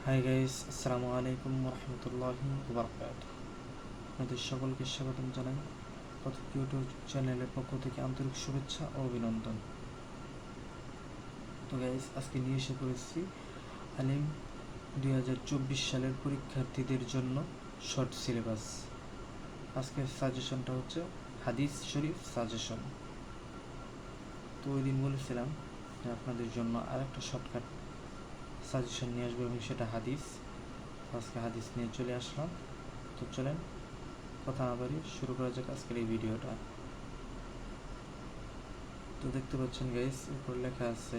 Hi guys, আসসালামু আলাইকুম রহমতুল্লাহি ওবারাকাতুহু। আপনাদের সকলকে স্বাগতম জানাই কথক ইউটিউব চ্যানেলের পক্ষ থেকে আন্তরিক শুভেচ্ছা ও অভিনন্দন। তো গাইস, আজকে নিয়ে এসে পড়েছি আলিম 2024 সালের পরীক্ষার্থীদের জন্য শর্ট সিলেবাস। আজকের সাজেশনটা হচ্ছে হাদিস শরীফ সাজেশন। তো ওই দিন বলেছিলাম যে আপনাদের জন্য আরেকটা শর্টকাট সাজেশন নিয়ে আসবো এবং সেটা হাদিস। আজকে হাদিস নিয়ে চলে আসলাম। তো চলেন কথা না বাড়ি শুরু করা যাক আজকের এই ভিডিওটা। তো দেখতে পাচ্ছেন গাইস, উপর লেখা আছে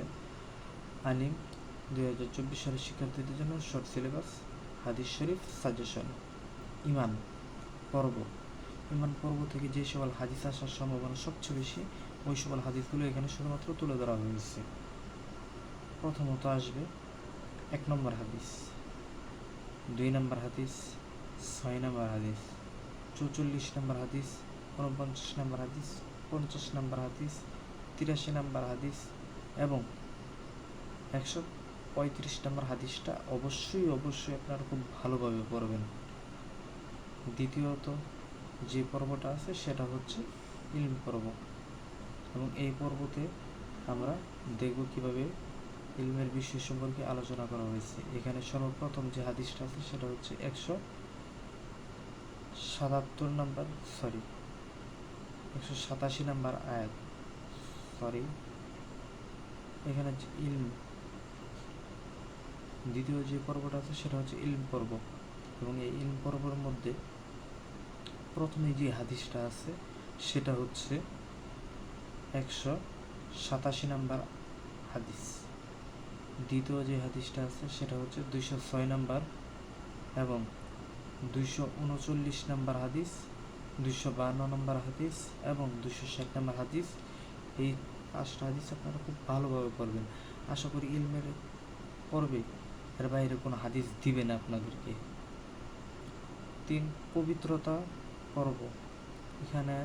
আলিম 2024 সালের শিক্ষার্থীদের জন্য শর্ট সিলেবাস হাদিস শরীফ সাজেশন। ইমান পর্ব থেকে যে সকল হাদিস আসার সম্ভাবনা সবচেয়ে বেশি, ওই সকল হাদিসগুলো এখানে শুধুমাত্র তুলে ধরা হয়েছে। প্রথমত আসবে 1 নম্বর হাদিস, 2 নম্বর হাদিস, 6 নম্বর হাদিস, 44 নম্বর হাদিস, 49 নম্বর হাদিস, 50 নম্বর হাদিস, 83 নম্বর হাদিস এবং 135 নম্বর হাদিসটা অবশ্যই আপনারা খুব ভালোভাবে পড়বেন। দ্বিতীয়ত যে পর্বটা আছে সেটা হচ্ছে ইলম পর্ব, এবং এই পর্বতে আমরা দেখব কিভাবে ইলমের বিষয় সম্পর্কে আলোচনা করা হয়েছে। এখানে সর্বপ্রথম যে হাদিসটা আছে সেটা হচ্ছে 187 নম্বর আয়াত। এখানে ইলম দ্বিতীয় যে পর্বটা আছে সেটা হচ্ছে ইলম পর্ব, এবং এই ইলম পর্বের মধ্যে প্রথমে যে হাদিসটা আছে সেটা হচ্ছে 187 নম্বর হাদিস। দ্বিতীয় যে হাদিসটা আছে সেটা হচ্ছে 206 নম্বর এবং 239 নম্বর হাদিস, 252 নম্বর হাদিস এবং 260 নম্বর হাদিস। এই 5টা হাদিস আপনারা খুব ভালোভাবে পড়বেন। আশা করি ইলমের পড়বে এর বাইরে কোনো হাদিস দিবে না আপনাদেরকে। 3 পবিত্রতা পর্ব। এখানে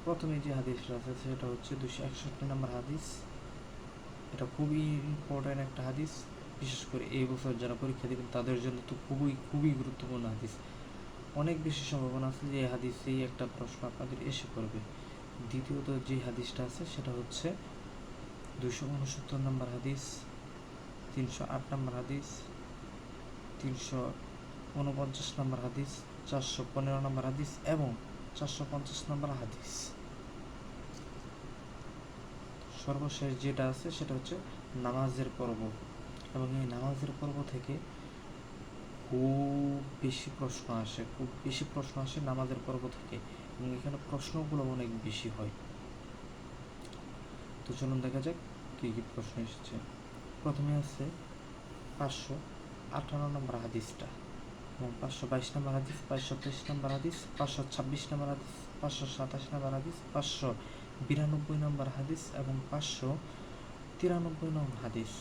প্রথমে যে হাদিসটা আছে সেটা হচ্ছে 261 নম্বর হাদিস। এটা খুবই ইম্পর্ট্যান্ট একটা হাদিস, বিশেষ করে এই বছর যারা পরীক্ষা দেবেন তাদের জন্য তো খুবই গুরুত্বপূর্ণ হাদিস। অনেক বেশি সম্ভাবনা আছে যে এই হাদিসেই একটা প্রশ্ন আপনাদের এসে পড়বে। দ্বিতীয়ত যে হাদিসটা আছে সেটা হচ্ছে 269 নম্বর হাদিস, 308 নম্বর হাদিস, 349 নম্বর হাদিস, 415 নম্বর হাদিস এবং 450 নম্বর হাদিস। সর্বশেষ যেটা আছে সেটা হচ্ছে নামাজের পর্ব, এবং এই নামাজের পর্ব থেকে খুব বেশি প্রশ্ন আসে নামাজের পর্ব থেকে, এবং এখানে প্রশ্নগুলো অনেক বেশি হয়। তো চলুন দেখা যাক কী কী প্রশ্ন এসেছে। প্রথমে আছে 558 নম্বর হাদিসটা, এবং 522 নম্বর হাদিস, 523 নম্বর হাদিস, 526 নম্বর হাদিস, 527 নম্বর হাদিস, 592 নম্বর হাদিস এবং 593 নম্বর হাদিস,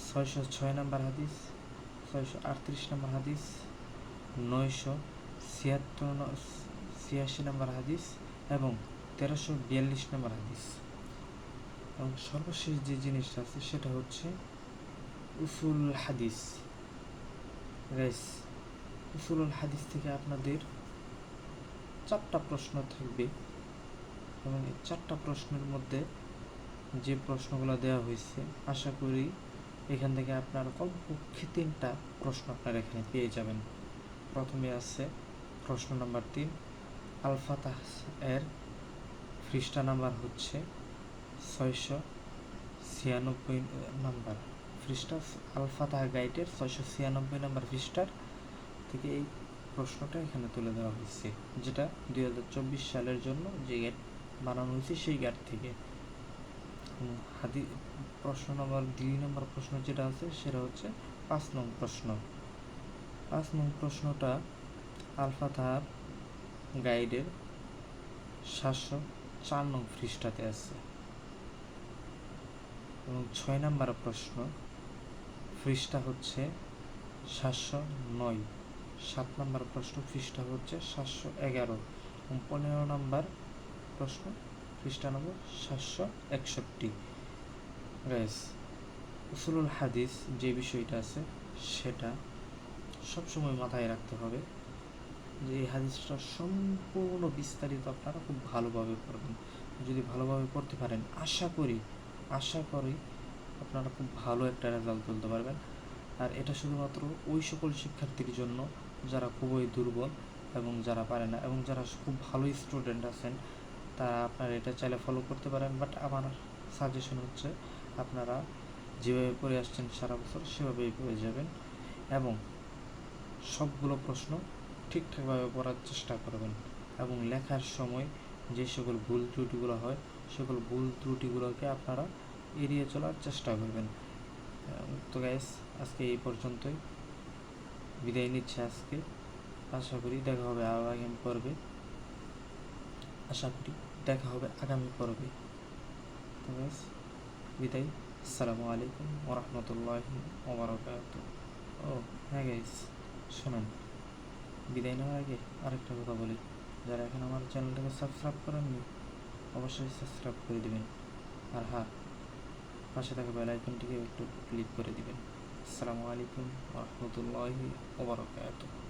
606 নম্বর হাদিস, 638 নম্বর হাদিস, 986 নম্বর হাদিস এবং 1342 নম্বর হাদিস। এবং সর্বশেষ যে জিনিসটা আছে সেটা হচ্ছে উসুল হাদিস। উসুলুল হাদিস থেকে আপনাদের 4টা প্রশ্ন থাকবে, এবং এই 4টা প্রশ্নের মধ্যে যে প্রশ্নগুলো দেওয়া হয়েছে আশা করি এখান থেকে আপনারা কমপক্ষে 3টা প্রশ্ন আপনারা এখানে পেয়ে যাবেন। প্রথমে আছে প্রশ্ন নাম্বার 3, আল ফাতাহ এর পৃষ্ঠা নাম্বার হচ্ছে 696 নাম্বার পৃষ্ঠা। আল ফাতাহ গাইডের 696 নাম্বার পৃষ্ঠার থেকে এই প্রশ্নটা এখানে তুলে দেওয়া হয়েছে, যেটা 2024 সালের জন্য যে গাইড বানানো হয়েছে সেই গাইড থেকে। প্রশ্ন নম্বর 2 নম্বর প্রশ্ন যেটা আছে সেটা হচ্ছে 5 নং প্রশ্ন। 5 নং প্রশ্নটা আল ফাতাহ গাইডের 704 নং পৃষ্ঠাতে আছে, এবং 6 নম্বর প্রশ্ন পৃষ্ঠা হচ্ছে 709, 7 নম্বর প্রশ্ন পৃষ্ঠা হচ্ছে 711 এবং 15 নম্বর প্রশ্ন পৃষ্ঠা নম্বর 761। উসুলুল হাদিস যে বিষয়টা আছে সেটা সবসময় মাথায় রাখতে হবে যে এই হাদিসটা সম্পূর্ণ বিস্তারিত আপনারা খুব ভালোভাবে পড়বেন। যদি ভালোভাবে পড়তে পারেন আশা করি আপনারা খুব ভালো একটা রেজাল্ট তুলতে পারবেন। আর এটা শুধুমাত্র ওই সকল শিক্ষার্থীর জন্য যারা খুবই দুর্বল এবং যারা পারে না, এবং যারা খুব ভালো স্টুডেন্ট আছেন তারা আপনারা এটা চাইলে ফলো করতে পারেন। বাট আমার সাজেশন হচ্ছে আপনারা যেভাবে পড়ে আসছেন সারা বছর সেভাবেই পড়ে যাবেন এবং সবগুলো প্রশ্ন ঠিকঠাকভাবে পড়ার চেষ্টা করবেন এবং লেখার সময় যে সকল ভুল ত্রুটিগুলো হয় সকল ভুল ত্রুটিগুলোকে আপনারা এড়িয়ে চলার চেষ্টা করবেন। তো গাইস, আজকে এই পর্যন্তই, বিদায় নিচ্ছে আজকে। আশা করি দেখা হবে আগামী পর্বে। তো গাইস, বিদায়। আসসালামু আলাইকুম ওয়া রাহমাতুল্লাহি ওয়া বারাকাতুহু। ও হ্যাঁ গাইস, শোনেন, বিদায় নেওয়ার আগে আরেকটা কথা বলি, যারা এখন আমার চ্যানেলটাকে সাবস্ক্রাইব করেননি অবশ্যই সাবস্ক্রাইব করে দিবেন। আর হ্যাঁ, পাশে থাকা বেল আইকনটিকে একটু ক্লিক করে দিবেন। আসসালামু আলাইকুম ওয়া রাহমাতুল্লাহি ওয়া বারাকাতুহু।